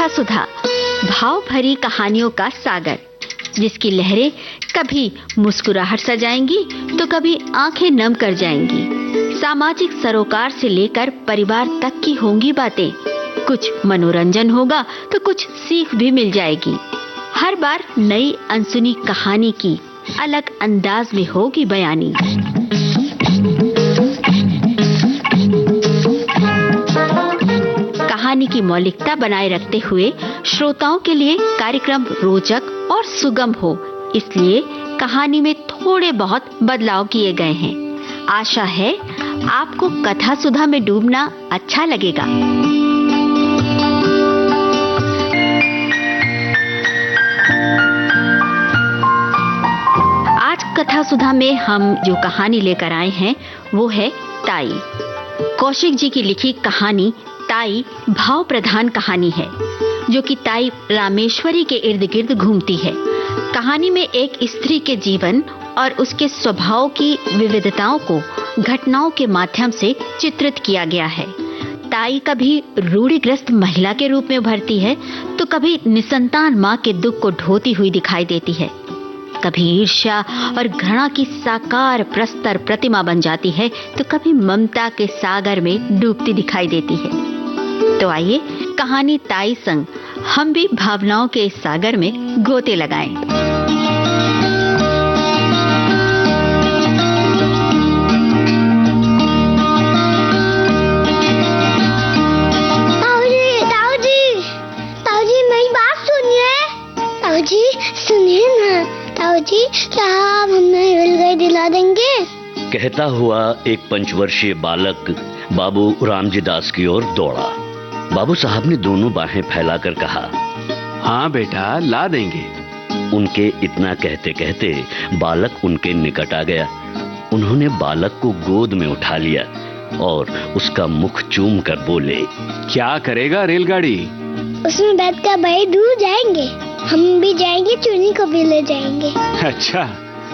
कथा सुधा, भाव भरी कहानियों का सागर, जिसकी लहरें कभी मुस्कुराहट सजाएंगी तो कभी आंखें नम कर जाएंगी। सामाजिक सरोकार से लेकर परिवार तक की होंगी बातें। कुछ मनोरंजन होगा तो कुछ सीख भी मिल जाएगी। हर बार नई अनसुनी कहानी की अलग अंदाज में होगी बयानी। कहानी की मौलिकता बनाए रखते हुए श्रोताओं के लिए कार्यक्रम रोचक और सुगम हो, इसलिए कहानी में थोड़े बहुत बदलाव किए गए हैं। आशा है आपको कथा सुधा में डूबना अच्छा लगेगा। आज कथा सुधा में हम जो कहानी लेकर आए हैं वो है ताई। कौशिक जी की लिखी कहानी ताई भाव प्रधान कहानी है, जो कि ताई रामेश्वरी के इर्द गिर्द घूमती है। कहानी में एक स्त्री के जीवन और उसके स्वभाव की विविधताओं को घटनाओं के माध्यम से चित्रित किया गया है। ताई कभी रूढ़िग्रस्त महिला के रूप में उभरती है तो कभी निसंतान माँ के दुख को ढोती हुई दिखाई देती है। कभी ईर्ष्या और घृणा की साकार प्रस्तर प्रतिमा बन जाती है तो कभी ममता के सागर में डूबती दिखाई देती है। तो आइए कहानी ताई संग हम भी भावनाओं के इस सागर में गोते लगाएं। ताऊजी मेरी बात सुनिए। ताऊजी सुनिए ना। ताऊजी क्या आप हमें रेलगाड़ी दिला देंगे? कहता हुआ एक 5 वर्षीय बालक बाबू रामजी दास की ओर दौड़ा। बाबू साहब ने दोनों बाहें फैलाकर कहा, हाँ बेटा, ला देंगे। उनके इतना कहते कहते बालक उनके निकट आ गया। उन्होंने बालक को गोद में उठा लिया और उसका मुख चूम कर बोले, क्या करेगा रेलगाड़ी? उसमें बैठकर बड़ी दूर जाएंगे। हम भी जाएंगे, चुनी को भी ले जाएंगे। अच्छा।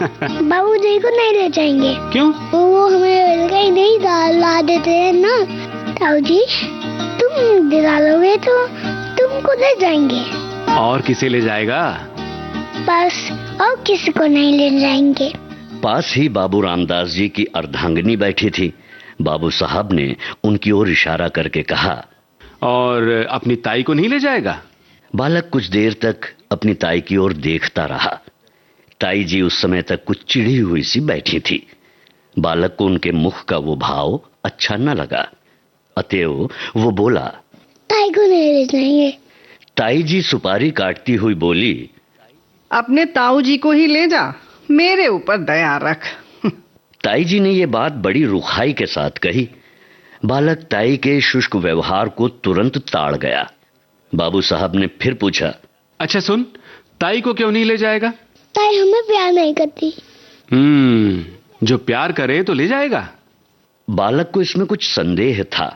बाबूजी को नहीं ले जाएंगे। क्यों? वो हमें रेलगाड़ी नहीं ला देते हैं ना। ताऊजी तुम दिला लोगे तो तुमको ले जाएंगे। और किसे ले जाएगा? बस और किसी को नहीं ले जाएंगे। पास ही बाबू रामदास जी की अर्धांगिनी बैठी थी। बाबू साहब ने उनकी ओर इशारा करके कहा, और अपनी ताई को नहीं ले जाएगा? बालक कुछ देर तक अपनी ताई की ओर देखता रहा। ताई जी उस समय तक कुछ चिढ़ी हुई सी बैठी थी। बालक को उनके मुख का वो भाव अच्छा न लगा, अतएव वो बोला, ताई को नहीं ले जाएंगे। ताई जी सुपारी काटती हुई बोली, अपने ताऊ जी को ही ले जा, मेरे ऊपर दया रख। ताई जी ने ये बात बड़ी रुखाई के साथ कही। बालक ताई के शुष्क व्यवहार को तुरंत ताड़ गया। बाबू साहब ने फिर पूछा, अच्छा सुन, ताई को क्यों नहीं ले जाएगा? ताई हमें प्यार नहीं करती। जो प्यार करे तो ले जाएगा। बालक को इसमें कुछ संदेह था।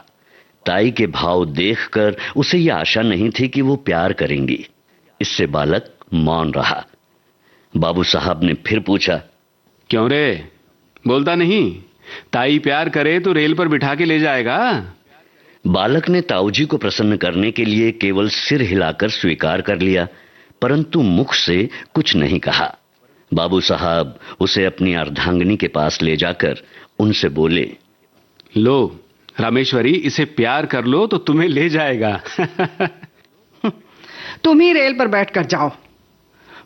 ताई के भाव देखकर उसे यह आशा नहीं थी कि वो प्यार करेंगी। इससे बालक मौन रहा। बाबू साहब ने फिर पूछा, क्यों रे, बोलता नहीं? ताई प्यार करे तो रेल पर बिठा के ले जाएगा। बालक ने ताऊजी को प्रसन्न करने के लिए केवल सिर हिलाकर स्वीकार कर लिया, परंतु मुख से कुछ नहीं कहा। बाबू साहब उसे अपनी अर्धांगिनी के पास ले जाकर उनसे बोले, लो रामेश्वरी, इसे प्यार कर लो तो तुम्हें ले जाएगा। तुम ही रेल पर बैठकर जाओ।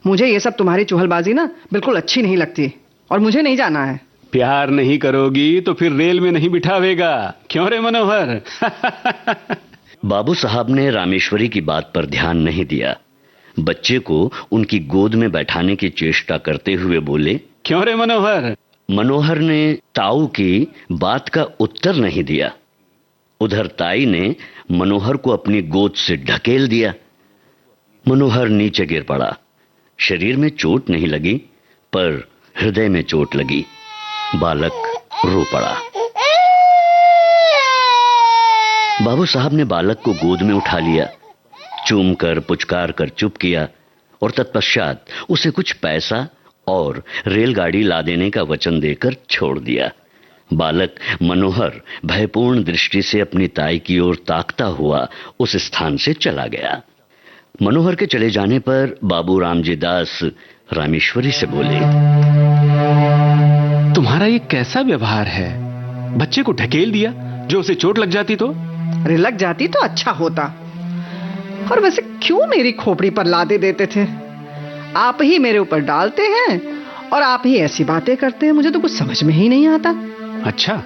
मुझे ये सब तुम्हारी चुहलबाजी ना बिल्कुल अच्छी नहीं लगती और मुझे नहीं जाना है। प्यार नहीं करोगी तो फिर रेल में नहीं बिठावेगा। क्यों रे मनोहर? बाबू साहब ने रामेश्वरी की बात पर ध्यान नहीं दिया। बच्चे को उनकी गोद में बैठाने की चेष्टा करते हुए बोले, क्यों रे मनोहर? मनोहर ने ताऊ की बात का उत्तर नहीं दिया। उधर ताई ने मनोहर को अपनी गोद से ढकेल दिया। मनोहर नीचे गिर पड़ा। शरीर में चोट नहीं लगी, पर हृदय में चोट लगी। बालक रो पड़ा। बाबू साहब ने बालक को गोद में उठा लिया, चूम कर पुचकार कर चुप किया और तत्पश्चात उसे कुछ पैसा और रेलगाड़ी ला देने का वचन देकर छोड़ दिया। बालक मनोहर भयपूर्ण दृष्टि से अपनी ताई की ओर ताकता हुआ उस स्थान से चला गया। मनोहर के चले जाने पर बाबू रामजी दास रामेश्वरी से बोले, तुम्हारा ये कैसा व्यवहार है? बच्चे को ढकेल दिया, जो उसे चोट लग जाती तो? अरे लग जाती तो अच्छा होता। और वैसे क्यों मेरी खोपड़ी पर लादे देते थे? आप ही मेरे ऊपर डालते हैं और आप ही ऐसी बातें करते हैं, मुझे तो कुछ समझ में ही नहीं आता। अच्छा,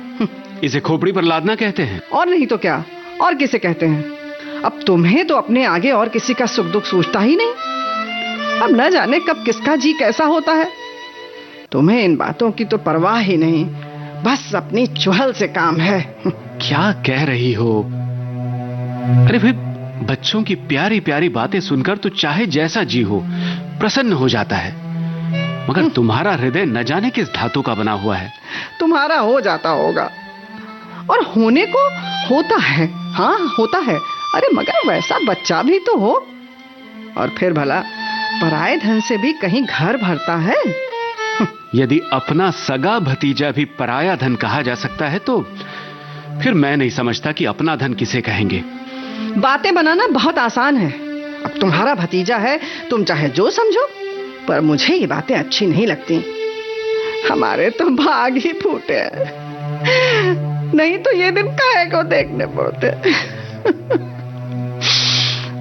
इसे खोपड़ी पर लादना कहते हैं? और नहीं तो क्या, और किसे कहते हैं? अब तुम्हें तो अपने आगे और किसी का सुख दुख सोचता ही नहीं। अब न जाने कब किसका जी कैसा होता है। तुम्हें इन बातों की तो परवाह ही नहीं, बस अपनी चुहल से काम है। क्या कह रही हो? अरे भाई, बच्चों की प्यारी प्यारी बातें सुनकर तो चाहे जैसा जी हो प्रसन्न हो जाता है, मगर तुम्हारा हृदय न जाने किस धातु का बना हुआ है। तुम्हारा हो जाता होगा, और होने को होता है। हाँ होता है, अरे मगर वैसा बच्चा भी तो हो। और फिर भला पराये धन से भी कहीं घर भरता है? यदि अपना सगा भतीजा भी पराया धन कहा जा सकता है तो फिर मैं नहीं समझता कि अपना धन किसे कहेंगे। बातें बनाना बहुत आसान है। अब तुम्हारा भतीजा है, तुम चाहे जो समझो, पर मुझे ये बातें अच्छी नहीं लगती। हमारे तो भाग ही फूटे, नहीं तो ये दिन काहे को देखने पड़ते।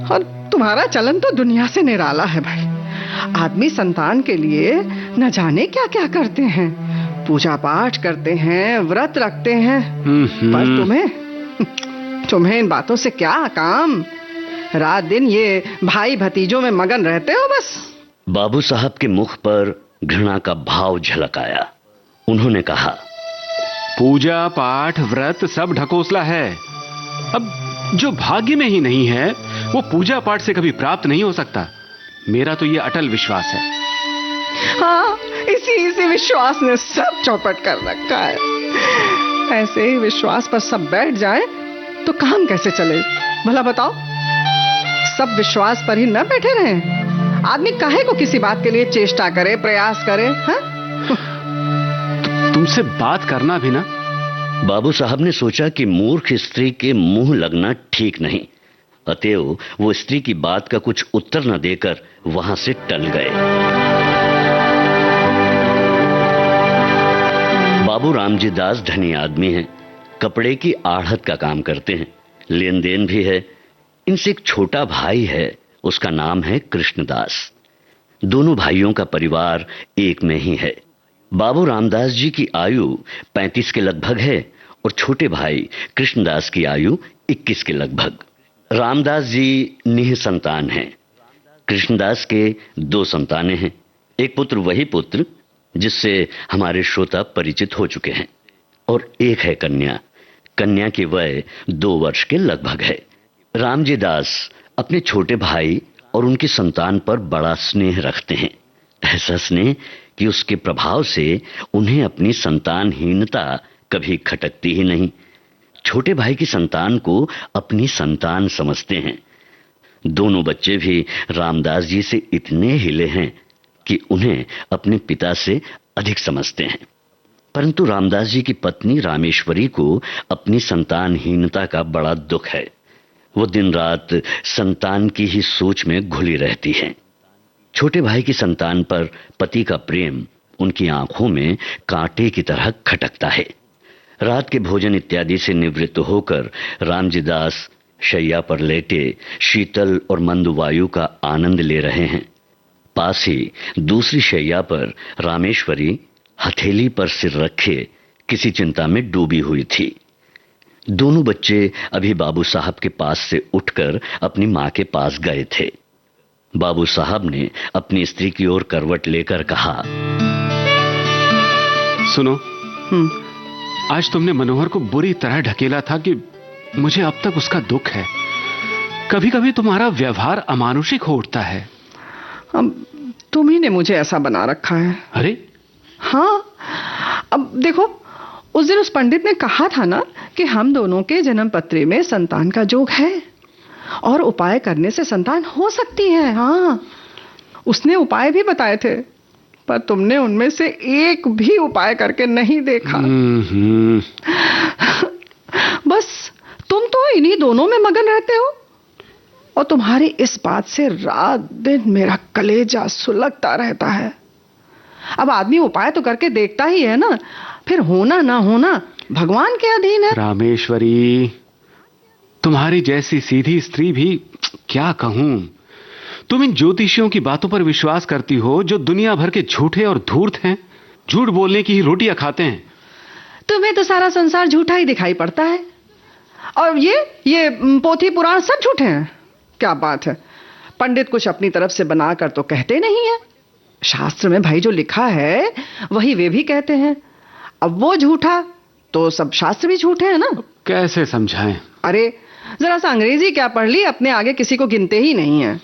और तुम्हारा चलन तो दुनिया से निराला है भाई। आदमी संतान के लिए न जाने क्या क्या करते हैं, पूजा पाठ करते हैं, व्रत रखते हैं, पर तुम्हें इन बातों से क्या काम? रात दिन ये भाई भतीजों में मगन रहते हो बस। बाबू साहब के मुख पर घृणा का भाव झलक आया। उन्होंने कहा, पूजा पाठ व्रत सब ढकोसला है। अब जो भाग्य में ही नहीं है वो पूजा पाठ से कभी प्राप्त नहीं हो सकता। मेरा तो ये अटल विश्वास है। हाँ, इसी विश्वास ने सब चौपट कर रखा है। ऐसे ही विश्वास पर सब बैठ जाए तो काम कैसे चले? भला बताओ, सब विश्वास पर ही न बैठे रहें। आदमी काहे को किसी बात के लिए चेष्टा करे, प्रयास करे? हाँ? तुमसे बात करना भी ना। बाबू साहब ने सोचा कि मूर्ख स्त्री के मुंह लगना ठीक नहीं, अतएव वो स्त्री की बात का कुछ उत्तर न देकर वहां से टल गए। बाबू रामजी दास धनी आदमी हैं, कपड़े की आढ़त का काम करते हैं, लेन देन भी है। इनसे एक छोटा भाई है, उसका नाम है कृष्णदास। दोनों भाइयों का परिवार एक में ही है। बाबू रामदास जी की आयु 35 के लगभग है और छोटे भाई कृष्णदास की आयु 21 के लगभग। रामदास जी निःसंतान हैं। कृष्णदास के 2 संतानें हैं। एक पुत्र वही पुत्र जिससे हमारे श्रोता परिचित हो चुके हैं, और एक है कन्या। कन्या की वय 2 वर्ष के लगभग है। रामजी दास अपने छोटे भाई और उनकी संतान पर बड़ा स्नेह रखते हैं, ऐसा स्नेह कि उसके प्रभाव से उन्हें अपनी संतानहीनता कभी खटकती ही नहीं। छोटे भाई की संतान को अपनी संतान समझते हैं। दोनों बच्चे भी रामदास जी से इतने हिले हैं कि उन्हें अपने पिता से अधिक समझते हैं। परंतु रामदास जी की पत्नी रामेश्वरी को अपनी संतानहीनता का बड़ा दुख है। वो दिन रात संतान की ही सोच में घुली रहती हैं। छोटे भाई की संतान पर पति का प्रेम उनकी आंखों में कांटे की तरह खटकता है। रात के भोजन इत्यादि से निवृत्त होकर रामजी दास शैया पर लेटे शीतल और मंद वायु का आनंद ले रहे हैं। पास ही दूसरी शैया पर रामेश्वरी हथेली पर सिर रखे किसी चिंता में डूबी हुई थी। दोनों बच्चे अभी बाबू साहब के पास से उठकर अपनी मां के पास गए थे। बाबू साहब ने अपनी स्त्री की ओर करवट लेकर कहा, सुनो, आज तुमने मनोहर को बुरी तरह ढकेला था कि मुझे अब तक उसका दुख है। कभी कभी तुम्हारा व्यवहार अमानुषिक हो उठता है। अब तुम ही ने मुझे ऐसा बना रखा है। अरे हाँ, अब देखो, उस दिन उस पंडित ने कहा था ना कि हम दोनों के जन्म पत्री में संतान का योग है और उपाय करने से संतान हो सकती है। हाँ, उसने उपाय भी बताए थे, पर तुमने उनमें से एक भी उपाय करके नहीं देखा। बस तुम तो इन्हीं दोनों में मगन रहते हो। और तुम्हारी इस बात से रात दिन मेरा कलेजा सुलगता रहता है। अब आदमी उपाय तो करके देखता ही है ना, फिर होना ना होना भगवान के अधीन है। रामेश्वरी, तुम्हारी जैसी सीधी स्त्री भी क्या कहूं, तुम इन ज्योतिषियों की बातों पर विश्वास करती हो जो दुनिया भर के झूठे और धूर्त हैं, झूठ बोलने की ही रोटियां खाते हैं। तुम्हें तो सारा संसार झूठा ही दिखाई पड़ता है, और ये पोथी पुराण सब झूठे हैं। क्या बात है, पंडित कुछ अपनी तरफ से बनाकर तो कहते नहीं है। शास्त्र में भाई जो लिखा है वही वे भी कहते हैं। अब वो झूठा तो सब शास्त्र भी झूठे हैं ना। कैसे समझाएं? अरे जरा सा अंग्रेजी क्या पढ़ ली, अपने आगे किसी को गिनते ही नहीं है।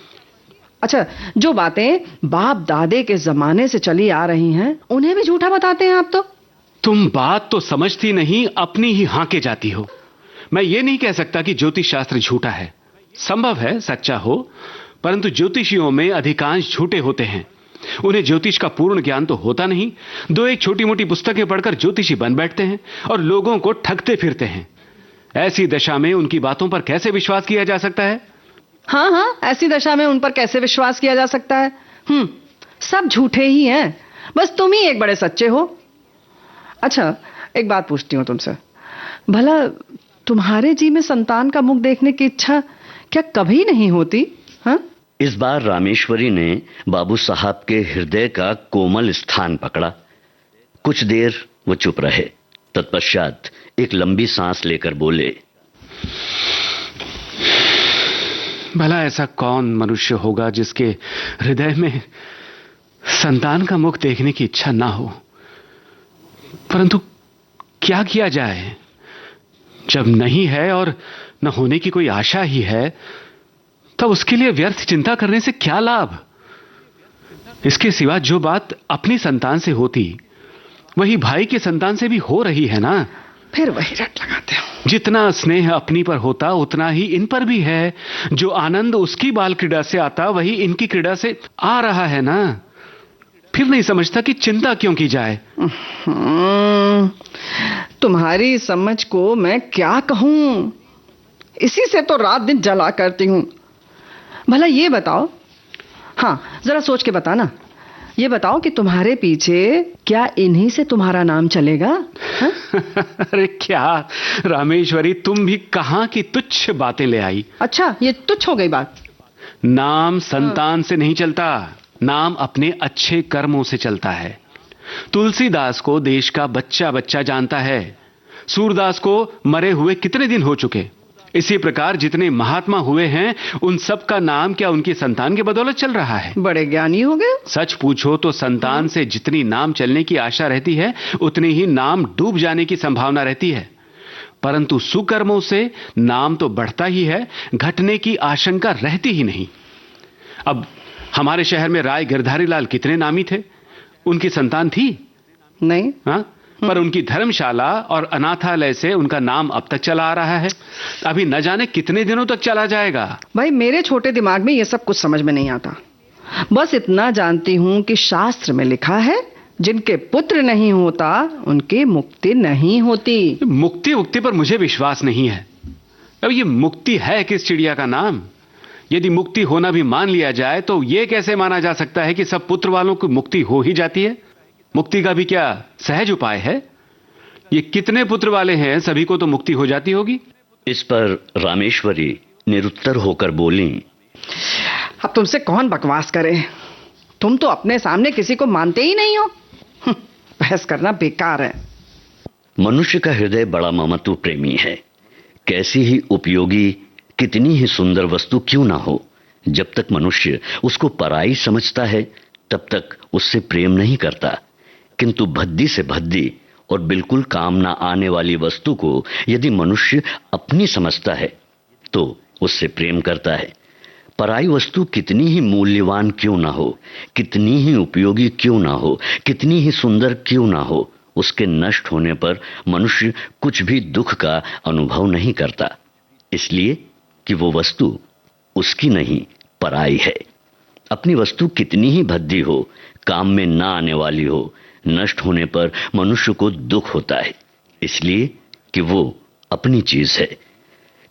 अच्छा, जो बातें बाप दादे के जमाने से चली आ रही हैं उन्हें भी झूठा बताते हैं आप तो। तुम बात तो समझती नहीं, अपनी ही हांके जाती हो। मैं ये नहीं कह सकता कि ज्योतिष शास्त्र झूठा है, संभव है सच्चा हो, परंतु ज्योतिषियों में अधिकांश झूठे होते हैं। उन्हें ज्योतिष का पूर्ण ज्ञान तो होता नहीं, दो एक छोटी मोटी पुस्तकें पढ़कर ज्योतिषी बन बैठते हैं और लोगों को ठगते फिरते हैं। ऐसी दशा में उनकी बातों पर कैसे विश्वास किया जा सकता है? हाँ, ऐसी दशा में उन पर कैसे विश्वास किया जा सकता है? सब झूठे ही हैं, बस तुम ही एक बड़े सच्चे हो। अच्छा, एक बात पूछती हूँ तुमसे, भला तुम्हारे जी में संतान का मुख देखने की इच्छा क्या कभी नहीं होती? हाँ, इस बार रामेश्वरी ने बाबू साहब के हृदय का कोमल स्थान पकड़ा। कुछ देर वो चुप रहे, तत्पश्चात एक लंबी सांस लेकर बोले, भला ऐसा कौन मनुष्य होगा जिसके हृदय में संतान का मुख देखने की इच्छा ना हो? परंतु क्या किया जाए, जब नहीं है और न होने की कोई आशा ही है, तब उसके लिए व्यर्थ चिंता करने से क्या लाभ? इसके सिवा जो बात अपनी संतान से होती वही भाई के संतान से भी हो रही है ना। फिर वही रट लगाते हो। जितना स्नेह अपनी पर होता उतना ही इन पर भी है। जो आनंद उसकी बाल क्रीड़ा से आता वही इनकी क्रीड़ा से आ रहा है ना। फिर नहीं समझता कि चिंता क्यों की जाए। तुम्हारी समझ को मैं क्या कहूं, इसी से तो रात दिन जला करती हूं। भला ये बताओ, हाँ जरा सोच के बताना, ये बताओ कि तुम्हारे पीछे क्या इन्हीं से तुम्हारा नाम चलेगा? अरे क्या रामेश्वरी, तुम भी कहां की तुच्छ बातें ले आई। अच्छा, ये तुच्छ हो गई बात। नाम संतान से नहीं चलता, नाम अपने अच्छे कर्मों से चलता है। तुलसीदास को देश का बच्चा बच्चा जानता है, सूरदास को मरे हुए कितने दिन हो चुके। इसी प्रकार जितने महात्मा हुए हैं उन सब का नाम क्या उनकी संतान के बदौलत चल रहा है? बड़े ज्ञानी हो गए। सच पूछो तो संतान से जितनी नाम चलने की आशा रहती है उतनी ही नाम डूब जाने की संभावना रहती है। परंतु सुकर्मों से नाम तो बढ़ता ही है, घटने की आशंका रहती ही नहीं। अब हमारे शहर में राय गिरधारी लाल कितने नामी थे, उनकी संतान थी नहीं? हाँ, पर उनकी धर्मशाला और अनाथालय से उनका नाम अब तक चला आ रहा है। अभी न जाने कितने दिनों तक चला जाएगा। भाई मेरे छोटे दिमाग में ये सब कुछ समझ में नहीं आता। बस इतना जानती हूं कि शास्त्र में लिखा है जिनके पुत्र नहीं होता उनकी मुक्ति नहीं होती। मुक्ति पर मुझे विश्वास नहीं है। अब ये मुक्ति है किस चिड़िया का नाम? यदि मुक्ति होना भी मान लिया जाए तो यह कैसे माना जा सकता है कि सब पुत्र वालों की मुक्ति हो ही जाती है? मुक्ति का भी क्या सहज उपाय है? ये कितने पुत्र वाले हैं, सभी को तो मुक्ति हो जाती होगी। इस पर रामेश्वरी निरुत्तर होकर बोली, अब तुमसे कौन बकवास करे, तुम तो अपने सामने किसी को मानते ही नहीं हो। बहस करना बेकार है। मनुष्य का हृदय बड़ा ममत्व प्रेमी है। कैसी ही उपयोगी, कितनी ही सुंदर वस्तु क्यों ना हो, जब तक मनुष्य उसको पराई समझता है तब तक उससे प्रेम नहीं करता। किंतु भद्दी से भद्दी और बिल्कुल काम ना आने वाली वस्तु को यदि मनुष्य अपनी समझता है तो उससे प्रेम करता है। पराई वस्तु कितनी ही मूल्यवान क्यों ना हो, कितनी ही उपयोगी क्यों ना हो, कितनी ही सुंदर क्यों ना हो, उसके नष्ट होने पर मनुष्य कुछ भी दुख का अनुभव नहीं करता, इसलिए कि वो वस्तु उसकी नहीं, पराई है। अपनी वस्तु कितनी ही भद्दी हो, काम में ना आने वाली हो, नष्ट होने पर मनुष्य को दुख होता है, इसलिए कि वो अपनी चीज है।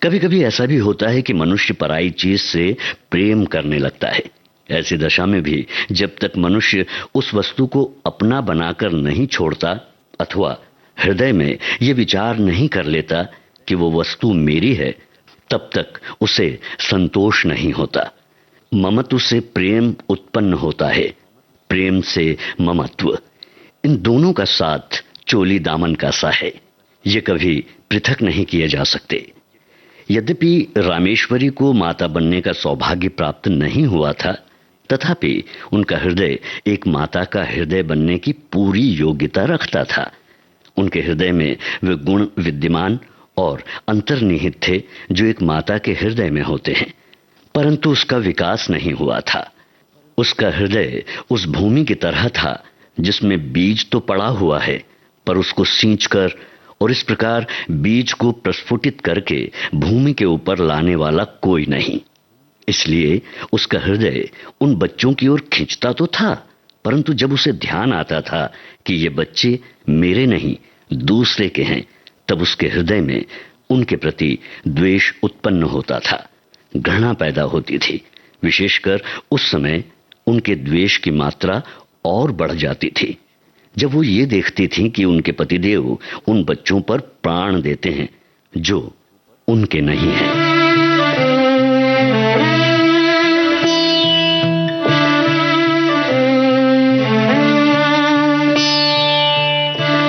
कभी कभी ऐसा भी होता है कि मनुष्य पराई चीज से प्रेम करने लगता है। ऐसी दशा में भी जब तक मनुष्य उस वस्तु को अपना बनाकर नहीं छोड़ता अथवा हृदय में यह विचार नहीं कर लेता कि वो वस्तु मेरी है, तब तक उसे संतोष नहीं होता। ममत्व से प्रेम उत्पन्न होता है, प्रेम से ममत्व। इन दोनों का साथ चोली दामन का सा है, ये कभी पृथक नहीं किए जा सकते। यद्यपि रामेश्वरी को माता बनने का सौभाग्य प्राप्त नहीं हुआ था, तथापि उनका हृदय एक माता का हृदय बनने की पूरी योग्यता रखता था। उनके हृदय में वे गुण विद्यमान और अंतर्निहित थे जो एक माता के हृदय में होते हैं, परंतु उसका विकास नहीं हुआ था। उसका हृदय उस भूमि की तरह था जिसमें बीज तो पड़ा हुआ है, पर उसको सींचकर और इस प्रकार बीज को प्रस्फुटित करके भूमि के ऊपर लाने वाला कोई नहीं। इसलिए उसका हृदय उन बच्चों की ओर खींचता तो था, परंतु जब उसे ध्यान आता था कि ये बच्चे मेरे नहीं दूसरे के हैं, तब उसके हृदय में उनके प्रति द्वेष उत्पन्न होता था, घृणा पैदा होती थी। विशेषकर उस समय उनके द्वेष की मात्रा और बढ़ जाती थी जब वो ये देखती थीं कि उनके पतिदेव उन बच्चों पर प्राण देते हैं जो उनके नहीं हैं।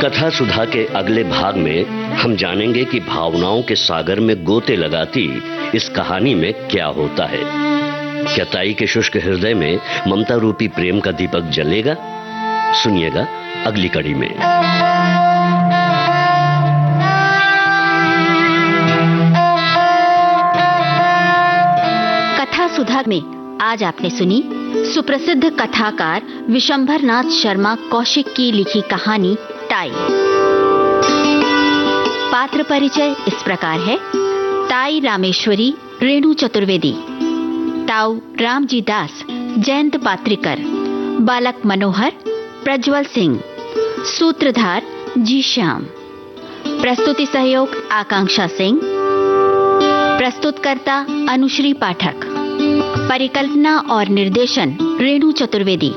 कथा सुधा के अगले भाग में हम जानेंगे कि भावनाओं के सागर में गोते लगाती इस कहानी में क्या होता है। क्या ताई के शुष्क हृदय में ममता रूपी प्रेम का दीपक जलेगा? सुनिएगा अगली कड़ी में। कथा सुधा में आज आपने सुनी सुप्रसिद्ध कथाकार विशंभरनाथ शर्मा कौशिक की लिखी कहानी ताई। पात्र परिचय इस प्रकार है। ताई रामेश्वरी रेणु चतुर्वेदी, ताऊ रामजी दास जयंत पात्रिकर, बालक मनोहर प्रज्वल सिंह, सूत्रधार जी श्याम। प्रस्तुति सहयोग आकांक्षा सिंह, प्रस्तुतकर्ता अनुश्री पाठक, परिकल्पना और निर्देशन रेणु चतुर्वेदी।